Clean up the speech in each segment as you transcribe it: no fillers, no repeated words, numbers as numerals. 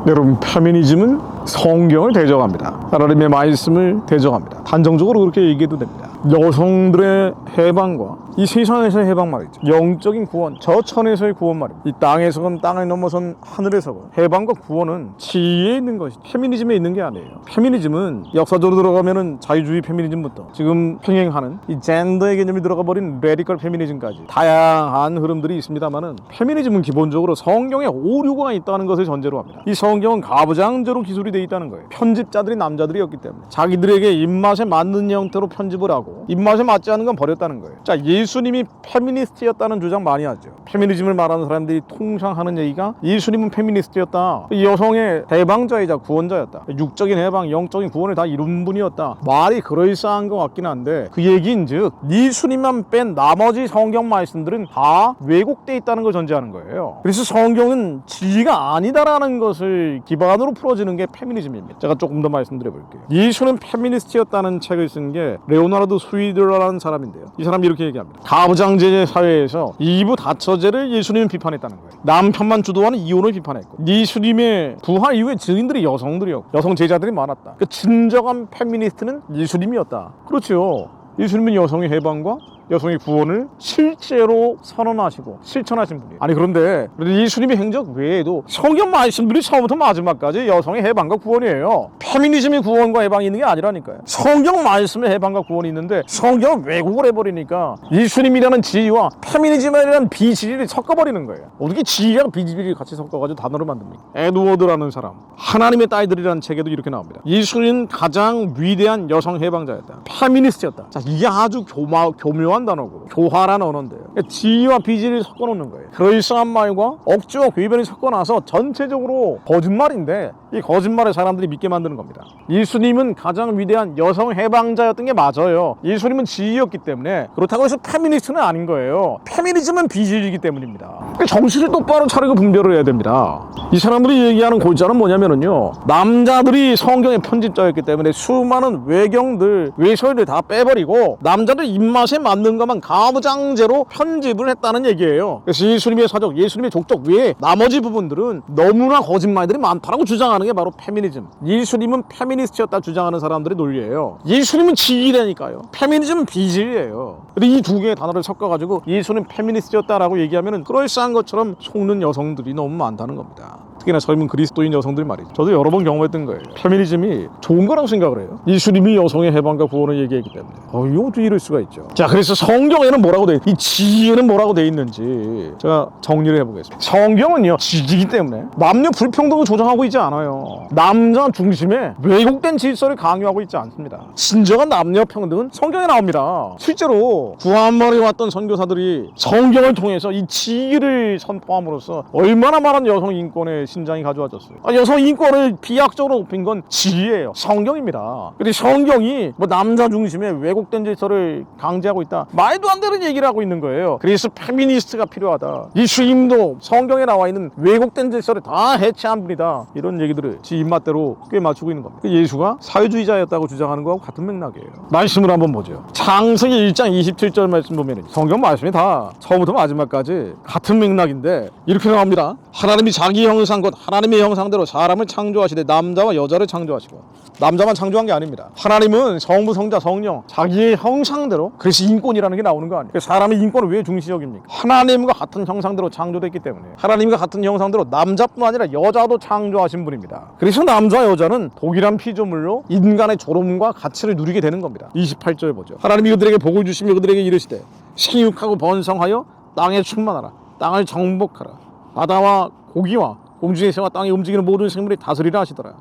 여러분, 페미니즘은 성경을 대적합니다. 하나님의 말씀을 대적합니다. 단정적으로 그렇게 얘기해도 됩니다. 여성들의 해방과 이 세상에서의 해방 말이죠. 영적인 구원, 저 천에서의 구원 말입니다. 이 땅에서건 땅을 넘어선 하늘에서건 해방과 구원은 지혜에 있는 것이죠. 페미니즘에 있는 게 아니에요. 페미니즘은 역사적으로 들어가면은 자유주의 페미니즘부터 지금 평행하는 이 젠더의 개념이 들어가 버린 레디컬 페미니즘까지 다양한 흐름들이 있습니다만은, 페미니즘은 기본적으로 성경에 오류가 있다는 것을 전제로 합니다. 이 성경은 가부장제로 기술이 되어 있다는 거예요. 편집자들이 남자들이었기 때문에 자기들에게 입맛에 맞는 형태로 편집을 하고 입맛에 맞지 않은 건 버렸다는 거예요. 자, 예수님이 페미니스트였다는 주장 많이 하죠. 페미니즘을 말하는 사람들이 통상 하는 얘기가 예수님은 페미니스트였다, 여성의 해방자이자 구원자였다, 육적인 해방, 영적인 구원을 다 이룬 분이었다. 말이 그럴싸한 것 같긴 한데, 그 얘기인즉 예수님만 뺀 나머지 성경 말씀들은 다 왜곡되어 있다는 걸 전제하는 거예요. 그래서 성경은 진리가 아니다라는 것을 기반으로 풀어지는 게 페미니즘입니다. 제가 조금 더 말씀드려 볼게요. 예수는 페미니스트였다는 책을 쓴 게 레오나르도 스위들러라는 사람인데요. 이 사람이 이렇게 얘기합니다. 가부장제 사회에서 이부 다처제를 예수님은 비판했다는 거예요. 남편만 주도하는 이혼을 비판했고, 예수님의 부활 이후에 증인들이 여성들이었고 여성 제자들이 많았다. 그러니까 진정한 페미니스트는 예수님이었다. 그렇죠. 예수님은 여성의 해방과 여성의 구원을 실제로 선언하시고 실천하신 분이에요. 아니, 그런데 예수님의 행적 외에도 성경 말씀들이 처음부터 마지막까지 여성의 해방과 구원이에요. 페미니즘의 구원과 해방이 있는 게 아니라니까요. 성경 말씀의 해방과 구원이 있는데 성경을 왜곡을 해버리니까 예수님이라는 지위와 페미니즘이라는 비지리를 섞어버리는 거예요. 어떻게 지위와 비지리를 같이 섞어가지고 단어를 만듭니까? 에드워드라는 사람, 하나님의 딸들이라는 책에도 이렇게 나옵니다. 예수님은 가장 위대한 여성 해방자였다, 페미니스트였다. 자, 이게 아주 교묘한 단어고 교활한 언어인데요. 지위와 비지를 섞어놓는 거예요. 그럴싸한 말과 억지와 궤변이 섞어놔서 전체적으로 거짓말인데, 이 거짓말을 사람들이 믿게 만드는 겁니다. 예수님은 가장 위대한 여성 해방자였던 게 맞아요. 예수님은 지위였기 때문에. 그렇다고 해서 페미니스트는 아닌 거예요. 페미니즘은 비지이기 때문입니다. 정신을 똑바로 차리고 분별을 해야 됩니다. 이 사람들이 얘기하는 골자는 뭐냐면요, 남자들이 성경의 편집자였기 때문에 수많은 외경들, 외설들 다 빼버리고 남자들 입맛에 맞는 것만 가부장제로 편집을 했다는 얘기예요. 그래서 예수님의 사적, 예수님의 족적 외에 나머지 부분들은 너무나 거짓말들이 많다라고 주장하는 게 바로 페미니즘. 예수님은 페미니스트였다 주장하는 사람들의 논리예요. 예수님은 지위라니까요. 페미니즘은 비지위예요. 근데 이 두 개의 단어를 섞어가지고 예수는 페미니스트였다라고 얘기하면은 그럴싸한 것처럼 속는 여성들이 너무 많다는 겁니다. 특히나 젊은 그리스도인 여성들 말이죠. 저도 여러 번 경험했던 거예요. 페미니즘이 좋은 거라고 생각을 해요. 예수님이 여성의 해방과 구원을 얘기했기 때문에. 이거 어떻게 이럴 수가 있죠. 자, 그래서 성경에는 뭐라고 돼, 이 지혜는 뭐라고 돼 있는지 제가 정리를 해보겠습니다. 성경은요, 지지기 때문에 남녀 불평등을 조장하고 있지 않아요. 남자 중심의 왜곡된 질서를 강요하고 있지 않습니다. 진정한 남녀 평등은 성경에 나옵니다. 실제로 구한말에 왔던 선교사들이 성경을 통해서 이 지혜를 선포함으로써 얼마나 많은 여성 인권의 신장이 가져와졌어요. 여성 인권을 비약적으로 높인 건 지혜예요. 성경입니다. 근데 성경이 뭐 남자 중심의 왜곡된 질서를 강제하고 있다, 말도 안 되는 얘기를 하고 있는 거예요. 그래서 페미니스트가 필요하다. 예수님도 성경에 나와 있는 왜곡된 질서를 다 해체한 분이다, 이런 얘기들을 지 입맛대로 꽤 맞추고 있는 겁니다. 예수가 사회주의자였다고 주장하는 거하고 같은 맥락이에요. 말씀을 한번 보죠. 창세기 1장 27절 말씀 보면 성경 말씀이 다 처음부터 마지막까지 같은 맥락인데 이렇게 나옵니다. 하나님이 자기 형상 곧 하나님의 형상대로 사람을 창조하시되 남자와 여자를 창조하시고, 남자만 창조한 게 아닙니다. 하나님은 성부, 성자, 성령 자기의 형상대로, 그래서 인권이라는 게 나오는 거 아니에요. 사람의 인권은 왜 중시 여깁니까? 하나님과 같은 형상대로 창조됐기 때문에. 하나님과 같은 형상대로 남자뿐 아니라 여자도 창조하신 분입니다. 그래서 남자와 여자는 독일한 피조물로 인간의 조롱과 가치를 누리게 되는 겁니다. 28절 보죠. 하나님이 그들에게 복을 주시며 그들에게 이르시되 생육하고 번성하여 땅에 충만하라, 땅을 정복하라, 바다와 고기와 공중의 새와 땅에 움직이는 모든 생물이 다스리라 하시더라.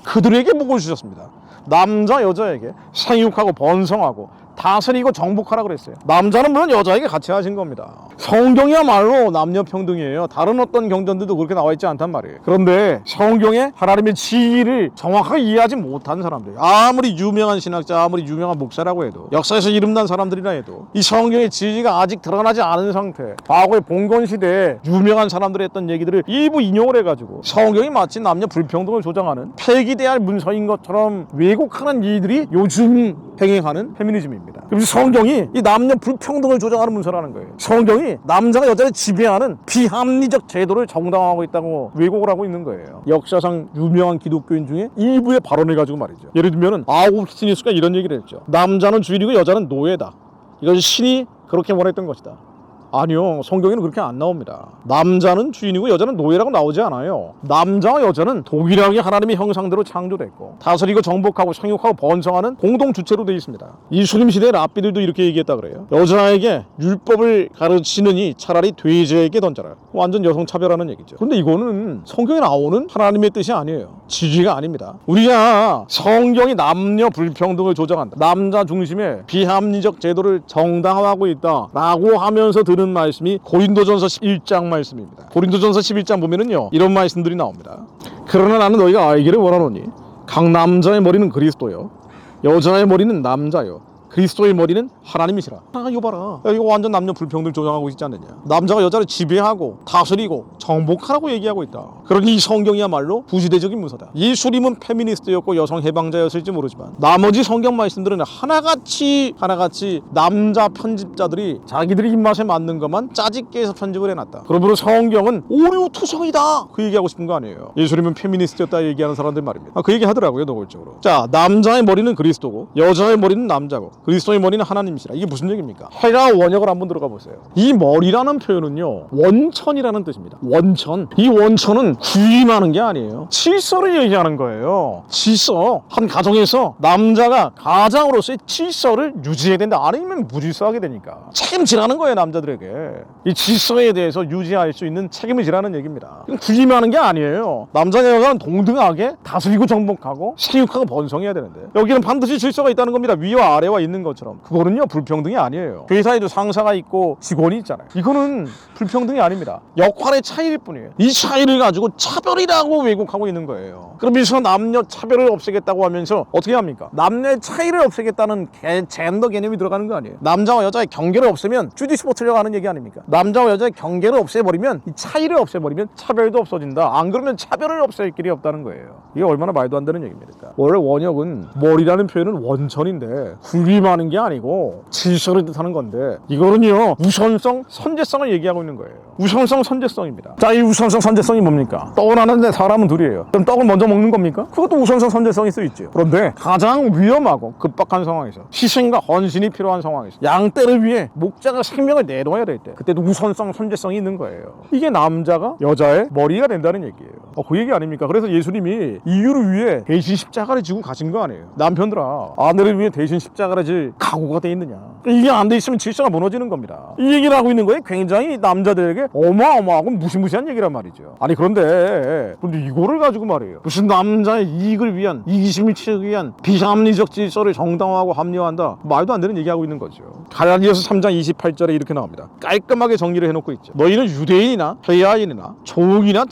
그들에게 복을 주셨습니다. 남자 여자에게 생육하고 번성하고 다스리고 정복하라 그랬어요. 남자는 물론 여자에게 같이 하신 겁니다. 성경이야말로 남녀 평등이에요. 다른 어떤 경전들도 그렇게 나와 있지 않단 말이에요. 그런데 성경에 하나님의 지위를 정확하게 이해하지 못한 사람들, 아무리 유명한 신학자, 아무리 유명한 목사라고 해도, 역사에서 이름난 사람들이라 해도 이 성경의 지위가 아직 드러나지 않은 상태, 과거의 봉건 시대에 유명한 사람들이 했던 얘기들을 일부 인용을 해가지고 성경이 마치 남녀 불평등을 조장하는 폐기돼야 할 문서인 것처럼 왜곡하는 이들이 요즘 행행하는 페미니즘입니다. 문서입니다. 그럼 성경이 이 남녀 불평등을 조장하는 문서라는 거예요. 성경이 남자가 여자를 지배하는 비합리적 제도를 정당화하고 있다고 왜곡을 하고 있는 거예요. 역사상 유명한 기독교인 중에 일부의 발언을 가지고 말이죠. 예를 들면 아우구스티누스가 이런 얘기를 했죠. 남자는 주인이고 여자는 노예다. 이것이 신이 그렇게 원했던 것이다. 아니요, 성경에는 그렇게 안 나옵니다. 남자는 주인이고 여자는 노예라고 나오지 않아요. 남자와 여자는 동일하게 하나님의 형상대로 창조됐고 다스리고 정복하고 생육하고 번성하는 공동 주체로 되어 있습니다. 예수님 시대의 랍비들도 이렇게 얘기했다 그래요. 여자에게 율법을 가르치느니 차라리 돼지에게 던져라. 완전 여성 차별하는 얘기죠. 그런데 이거는 성경에 나오는 하나님의 뜻이 아니에요. 지지가 아닙니다. 우리가 성경이 남녀 불평등을 조장한다, 남자 중심의 비합리적 제도를 정당화하고 있다라고 하면서 들은 말씀이 고린도전서 11장 말씀입니다. 고린도전서 11장 보면은요, 이런 말씀들이 나옵니다. 그러나 나는 너희가 알기를 원하노니 각 남자의 머리는 그리스도요 여자의 머리는 남자요 그리스도의 머리는 하나님이시라. 이거 봐라. 이거 완전 남녀 불평등 조장하고 있지 않느냐. 남자가 여자를 지배하고 다스리고 정복하라고 얘기하고 있다. 그러니 이 성경이야말로 부시대적인 문서다. 예수님은 페미니스트였고 여성 해방자였을지 모르지만 나머지 성경 말씀들은 하나같이 남자 편집자들이 자기들이 입맛에 맞는 것만 짜집게 해서 편집을 해놨다. 그러므로 성경은 오류투성이다, 그 얘기하고 싶은 거 아니에요. 예수님은 페미니스트였다 얘기하는 사람들 말입니다. 그 얘기 하더라고요, 노골적으로. 자, 남자의 머리는 그리스도고 여자의 머리는 남자고 그리스도의 머리는 하나님이시라. 이게 무슨 얘기입니까? 헤라어 원역을 한번 들어가 보세요. 이 머리라는 표현은요, 원천이라는 뜻입니다. 원천. 이 원천은 구임하는 게 아니에요. 질서를 얘기하는 거예요. 질서. 한 가정에서 남자가 가장으로서의 질서를 유지해야 된다. 아니면 무질서하게 되니까 책임지라는 거예요, 남자들에게. 이 질서에 대해서 유지할 수 있는 책임을 지라는 얘기입니다. 구임하는 게 아니에요. 남자와 여자는 동등하게 다스리고 정복하고 생육하고 번성해야 되는데 여기는 반드시 질서가 있다는 겁니다. 위와 아래와 있는 것처럼. 그거는요, 불평등이 아니에요. 회사에도 상사가 있고 직원이 있잖아요. 이거는 불평등이 아닙니다. 역할의 차이일 뿐이에요. 이 차이를 가지고 차별이라고 왜곡하고 있는 거예요. 그러면서 남녀 차별을 없애겠다고 하면서 어떻게 합니까? 남녀의 차이를 없애겠다는 젠더 개념이 들어가는 거 아니에요. 남자와 여자의 경계를 없애면 주디스포트려고 하는 얘기 아닙니까? 남자와 여자의 경계를 없애버리면, 이 차이를 없애버리면 차별도 없어진다. 안 그러면 차별을 없앨 길이 없다는 거예요. 이게 얼마나 말도 안 되는 얘기입니까? 원래 원역은 머리라는 표현은 원천인데 구림하는 게 아니고 질서를 뜻하는 건데 이거는요, 우선성, 선제성을 얘기하고 있는 거예요. 우선성, 선제성입니다. 자, 이 우선성, 선제성이 뭡니까? 떡을 하는데 사람은 둘이에요. 그럼 떡을 먼저 먹는 겁니까? 그것도 우선성, 선제성이 쓰여있죠. 그런데 가장 위험하고 급박한 상황에서, 희생과 헌신이 필요한 상황에서, 양떼를 위해 목자가 생명을 내놓아야 될 때, 그때도 우선성, 선제성이 있는 거예요. 이게 남자가 여자의 머리가 된다는 얘기예요. 그 얘기 아닙니까? 그래서 예수님이 이유를 위해 대신 십자가를 지고 가신 거 아니에요. 남편들아, 아내를 위해 대신 십자가를 질 각오가 돼 있느냐. 이게 안 돼 있으면 질서가 무너지는 겁니다. 이 얘기를 하고 있는 거예요. 굉장히 남자들에게 어마어마하고 무시무시한 얘기란 말이죠. 아니 그런데 이거를 가지고 말이에요, 무슨 남자의 이익을 위한, 이기심을 채우기 위한 비합리적 질서를 정당화하고 합리화한다, 말도 안 되는 얘기하고 있는 거죠. 갈라디아서 3장 28절에 이렇게 나옵니다. 깔끔하게 정리를 해놓고 있죠. 너희는 유대인이나 헤아인이나 종이나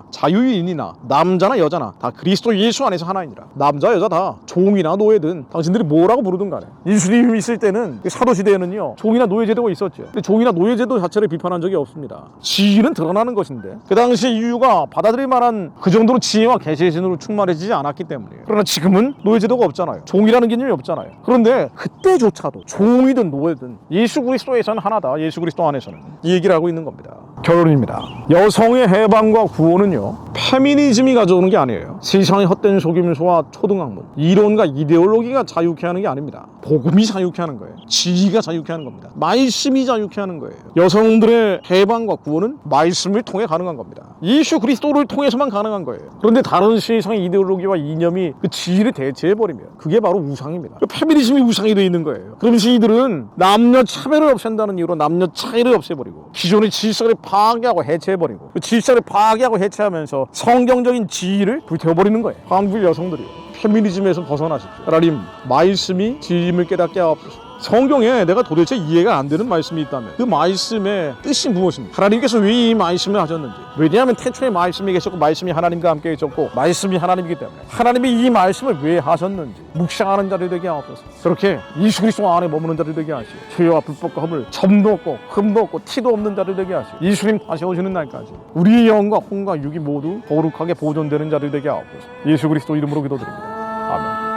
자유인이나 남자나 여자나 다 그리스도 예수 안에서 하나이니라. 남자 여자 다 종이나 노예든 당신들이 뭐라고 부르든 간에, 예수님이 있을 때는 사도시대에는요, 종이나 노예제도가 있었죠. 근데 종이나 노예제도 자체를 비판한 적이 없습니다. 지위는 드러나는 것인데 그 당시 인류가 받아들일 만한 그 정도로 지혜와 계시신으로 충만해지지 않았기 때문이에요. 그러나 지금은 노예제도가 없잖아요. 종이라는 개념이 없잖아요. 그런데 그때조차도 종이든 노예든 예수 그리스도에서는 하나다. 예수 그리스도 안에서는. 이 얘기를 하고 있는 겁니다. 결론입니다. 여성의 해방과 구원은요, 페미니즘이 가져오는 게 아니에요. 세상의 헛된 속임수와 초등학문, 이론과 이데올로기가 자유케 하는 게 아닙니다. 복음이 자유케 하는 거예요. 지위가 자유케 하는 겁니다. 말씀이 자유케 하는 거예요. 여성들의 해방과 구원은 말씀을 통해 가능한 겁니다. 예수 그리스도를 통해서만 가능한 거예요. 그런데 다른 세상의 이데올로기와 이념이 그 지위를 대체해버리면 그게 바로 우상입니다. 페미니즘이 우상이 되어 있는 거예요. 그러면서 이들은 남녀 차별을 없앤다는 이유로 남녀 차이를 없애버리고 기존의 질서를 파괴하고 해체해버리고, 그 질서를 파괴하고 해체하면서 성경적인 지위를 불태워버리는 거예요. 한국 여성들이요, 페미니즘에서 벗어나십시오. 하나님 말씀이 진리를 깨닫게 하옵소서. 성경에 내가 도대체 이해가 안 되는 말씀이 있다면 그 말씀의 뜻이 무엇입니까? 하나님께서 왜 이 말씀을 하셨는지. 왜냐하면 태초에 말씀이 계셨고 말씀이 하나님과 함께 있었고 말씀이 하나님이기 때문에 하나님이 이 말씀을 왜 하셨는지 묵상하는 자들 되게 하옵소서. 그렇게 예수 그리스도 안에 머무는 자들 되게 하시고, 죄와 불법과 허물, 점도 없고 흠도 없고 티도 없는 자들 되게 하시고, 예수님 다시 오시는 날까지 우리의 영과 혼과 육이 모두 거룩하게 보존되는 자들 되게 하옵소서. 예수 그리스도 이름으로 기도드립니다. 아멘.